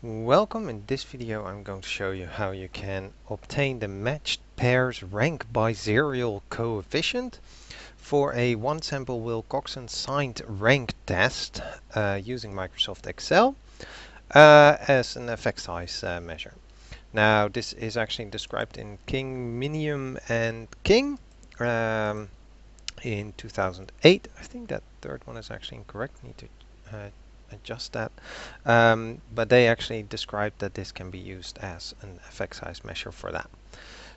Welcome. In this video I'm going to show you how you can obtain the matched pairs rank Biserial coefficient for a one sample Wilcoxon signed rank test using Microsoft Excel as an effect size measure. Now this is actually described in King, Minium and King in 2008. I think that third one is actually incorrect. Need to adjust that, but they actually described that this can be used as an effect size measure for that.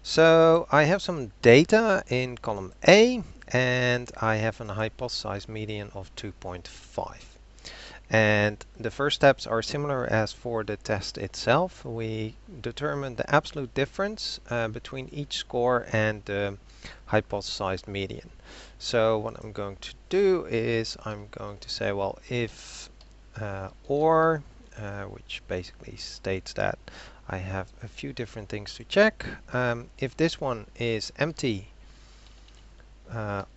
So I have some data in column A and I have an hypothesized median of 2.5. And the first steps are similar as for the test itself. We determine the absolute difference between each score and the hypothesized median. So what I'm going to do is I'm going to say, well, if which basically states that I have a few different things to check. If this one is empty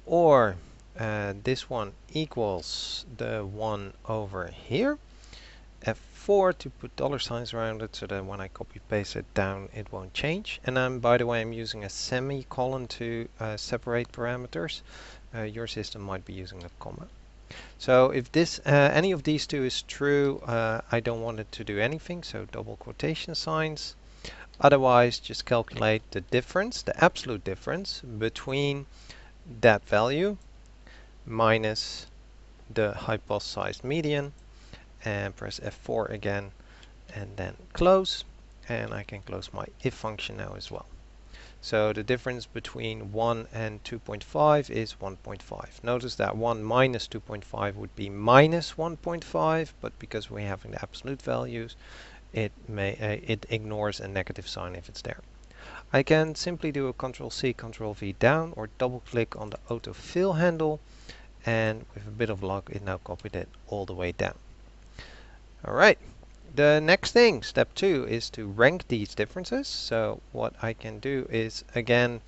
or this one equals the one over here, F4 to put dollar signs around it so that when I copy paste it down it won't change. And by the way, I'm using a semicolon to separate parameters. Your system might be using a comma. So if this any of these two is true, I don't want it to do anything, so double quotation signs. Otherwise, just calculate the difference, the absolute difference between that value minus the hypothesized median, and press F4 again and then close, and I can close my if function now as well. So the difference between 1 and 2.5 is 1.5. Notice that 1 minus 2.5 would be minus 1.5, but because we're having the absolute values, it ignores a negative sign if it's there. I can simply do a Ctrl-C, Ctrl-V down, or double-click on the autofill handle, and with a bit of luck, it now copied it all the way down. All right. The next thing, step 2, is to rank these differences. So what I can do is, again,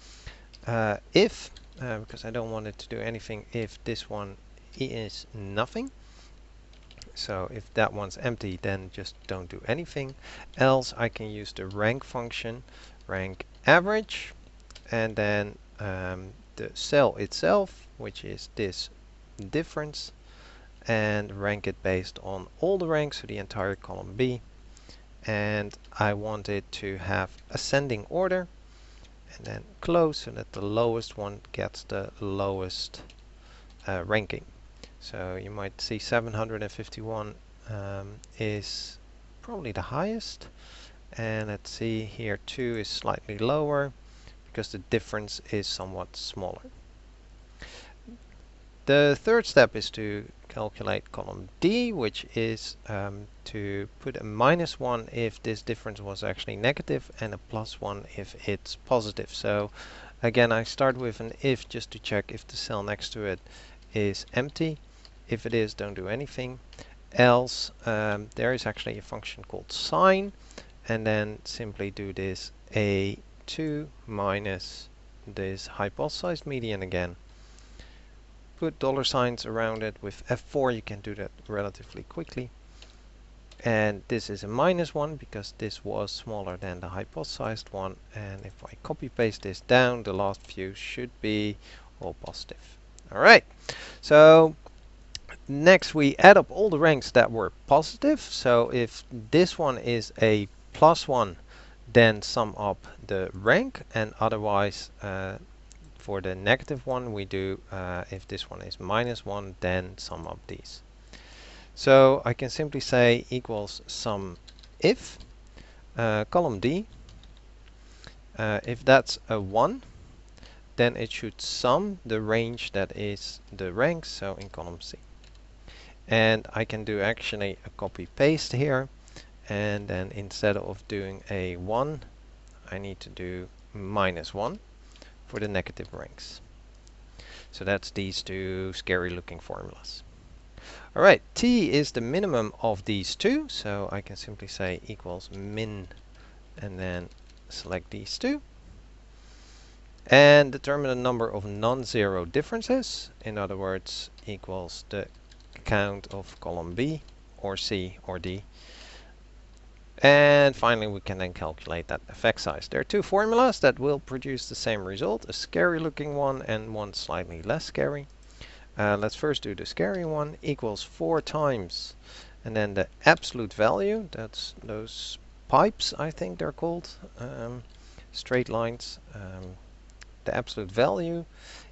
because I don't want it to do anything if this one is nothing. So if that one's empty, then just don't do anything. Else I can use the rank function, rank average, and then the cell itself, which is this difference, and rank it based on all the ranks, so the entire column B. And I want it to have ascending order, and then close so that the lowest one gets the lowest ranking. So you might see 751 is probably the highest, and let's see here 2 is slightly lower because the difference is somewhat smaller. The third step is to calculate column D, which is to put a -1 if this difference was actually negative and a +1 if it's positive. So again, I start with an if just to check if the cell next to it is empty. If it is, don't do anything. Else, there is actually a function called sign, and then simply do this A2 minus this hypothesized median again. Put dollar signs around it. With F4 you can do that relatively quickly. And this is a -1 because this was smaller than the hypothesized one. And if I copy paste this down, the last few should be all positive. Alright, so next we add up all the ranks that were positive. So if this one is a +1, then sum up the rank, and otherwise for the negative one, we do, if this one is -1, then sum up these. So I can simply say equals sum if, column D, if that's a 1, then it should sum the range that is the ranks, so in column C. And I can do actually a copy paste here, and then instead of doing a 1, I need to do -1. For the negative ranks. So that's these two scary looking formulas. Alright, T is the minimum of these two, so I can simply say equals min and then select these two. And determine the number of non-zero differences, in other words equals the count of column B or C or D. And finally, we can then calculate that effect size. There are two formulas that will produce the same result, a scary looking one and one slightly less scary. Let's first do the scary one, equals 4 times, and then the absolute value, that's those pipes, I think they're called, straight lines. The absolute value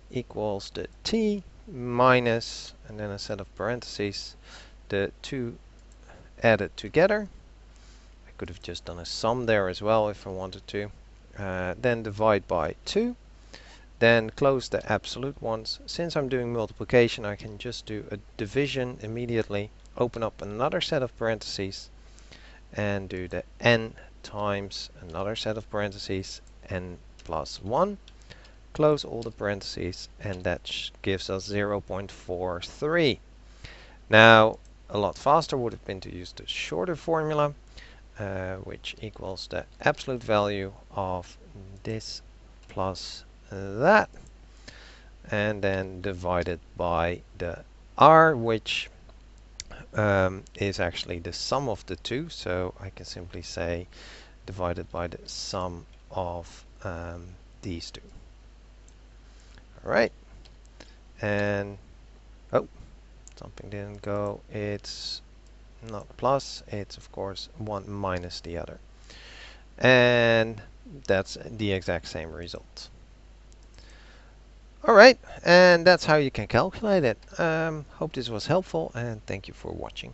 equals the t minus, and then a set of parentheses, the two added together. I could have just done a sum there as well if I wanted to. Then divide by 2. Then close the absolute ones. Since I'm doing multiplication, I can just do a division immediately. Open up another set of parentheses and do the n times another set of parentheses, n plus 1. Close all the parentheses, and that gives us 0.43. Now, a lot faster would have been to use the shorter formula, which equals the absolute value of this plus that, and then divided by the r, which is actually the sum of the two, so I can simply say divided by the sum of these two. Alright, and oh, something didn't go. It's not plus, it's of course one minus the other, and that's the exact same result. Alright, and that's how you can calculate it. Hope this was helpful, and thank you for watching.